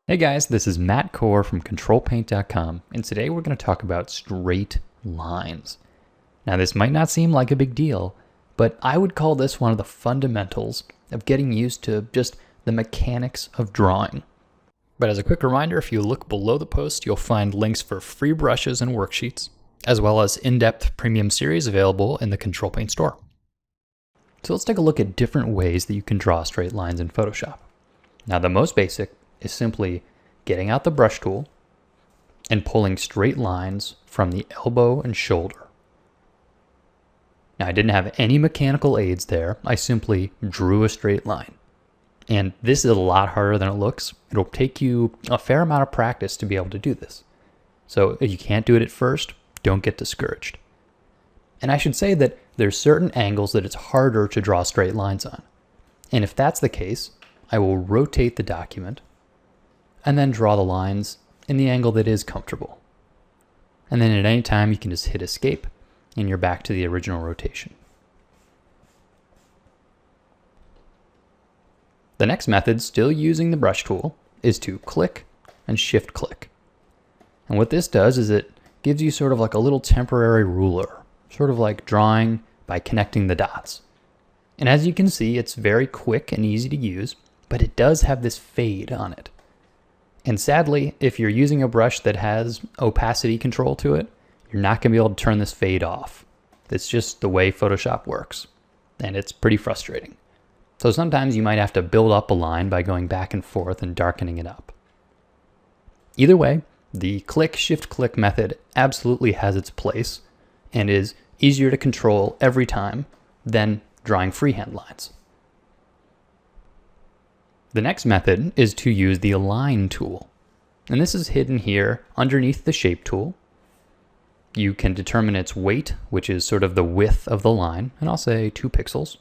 Hey guys, this is Matt Core from ControlPaint.com, and today we're going to talk about straight lines. Now this might not seem like a big deal, but I would call this one of the fundamentals of getting used to just the mechanics of drawing. But as a quick reminder, if you look below the post, you'll find links for free brushes and worksheets, as well as in-depth premium series available in the Control Paint store. So let's take a look at different ways that you can draw straight lines in Photoshop. Now the most basic is simply getting out the brush tool and pulling straight lines from the elbow and shoulder. Now I didn't have any mechanical aids there. I simply drew a straight line. And this is a lot harder than it looks. It'll take you a fair amount of practice to be able to do this. So if you can't do it at first, don't get discouraged. And I should say that there's certain angles that it's harder to draw straight lines on. And if that's the case, I will rotate the document and then draw the lines in the angle that is comfortable. And then at any time you can just hit escape and you're back to the original rotation. The next method, still using the brush tool, is to click and shift click. And what this does is it gives you sort of like a little temporary ruler, sort of like drawing by connecting the dots. And as you can see, it's very quick and easy to use, but it does have this fade on it. And sadly, if you're using a brush that has opacity control to it, you're not going to be able to turn this fade off. It's just the way Photoshop works, and it's pretty frustrating. So sometimes you might have to build up a line by going back and forth and darkening it up. Either way, the click, shift, click method absolutely has its place and is easier to control every time than drawing freehand lines. The next method is to use the Align tool. And this is hidden here underneath the Shape tool. You can determine its weight, which is sort of the width of the line, and I'll say 2 pixels.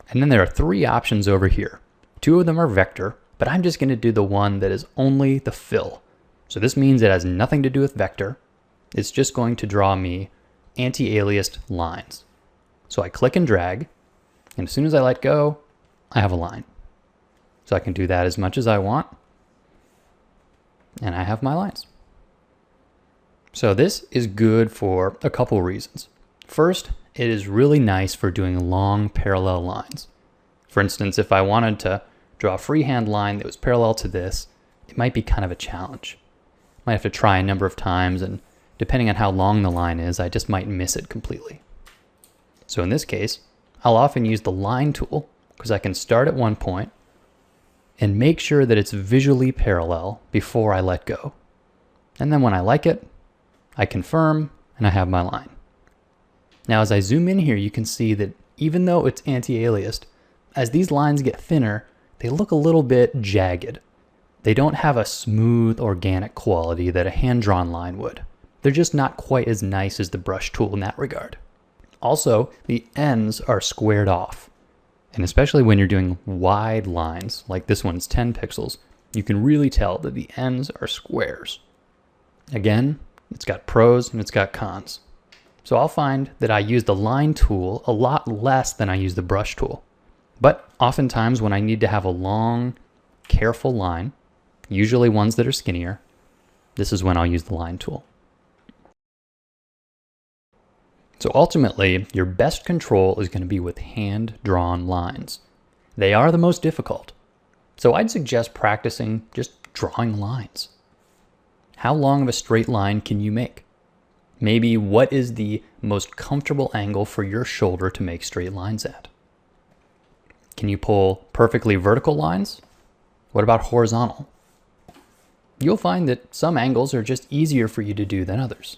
And then there are 3 options over here. 2 of them are vector, but I'm just going to do the one that is only the fill. So this means it has nothing to do with vector. It's just going to draw me anti-aliased lines. So I click and drag, and as soon as I let go, I have a line. So I can do that as much as I want, and I have my lines. So this is good for a couple reasons. First, it is really nice for doing long parallel lines. For instance, if I wanted to draw a freehand line that was parallel to this, it might be kind of a challenge. I might have to try a number of times, and depending on how long the line is, I just might miss it completely. So in this case, I'll often use the Line tool because I can start at one point and make sure that it's visually parallel before I let go. And then when I like it, I confirm and I have my line. Now as I zoom in here, you can see that even though it's anti-aliased, as these lines get thinner, they look a little bit jagged. They don't have a smooth, organic quality that a hand-drawn line would. They're just not quite as nice as the brush tool in that regard. Also, the ends are squared off. And especially when you're doing wide lines, like this one's 10 pixels, you can really tell that the ends are squares. Again, it's got pros and it's got cons. So I'll find that I use the Line tool a lot less than I use the brush tool. But oftentimes when I need to have a long, careful line, usually ones that are skinnier, this is when I'll use the Line tool. So ultimately, your best control is going to be with hand-drawn lines. They are the most difficult. So I'd suggest practicing just drawing lines. How long of a straight line can you make? Maybe what is the most comfortable angle for your shoulder to make straight lines at? Can you pull perfectly vertical lines? What about horizontal? You'll find that some angles are just easier for you to do than others.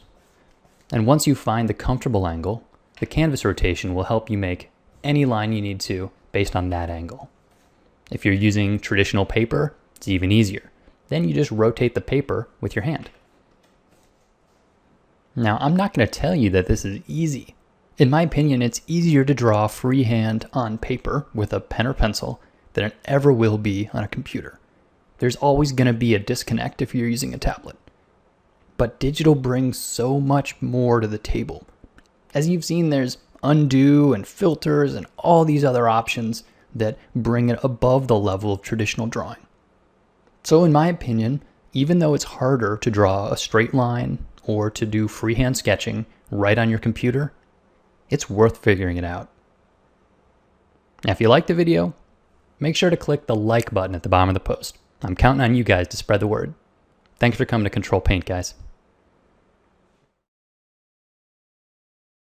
And once you find the comfortable angle, the canvas rotation will help you make any line you need to based on that angle. If you're using traditional paper, it's even easier. Then you just rotate the paper with your hand. Now, I'm not going to tell you that this is easy. In my opinion, it's easier to draw freehand on paper with a pen or pencil than it ever will be on a computer. There's always going to be a disconnect if you're using a tablet. But digital brings so much more to the table. As you've seen, there's undo and filters and all these other options that bring it above the level of traditional drawing. So in my opinion, even though it's harder to draw a straight line or to do freehand sketching right on your computer, it's worth figuring it out. Now, if you liked the video, make sure to click the like button at the bottom of the post. I'm counting on you guys to spread the word. Thanks for coming to Control Paint, guys.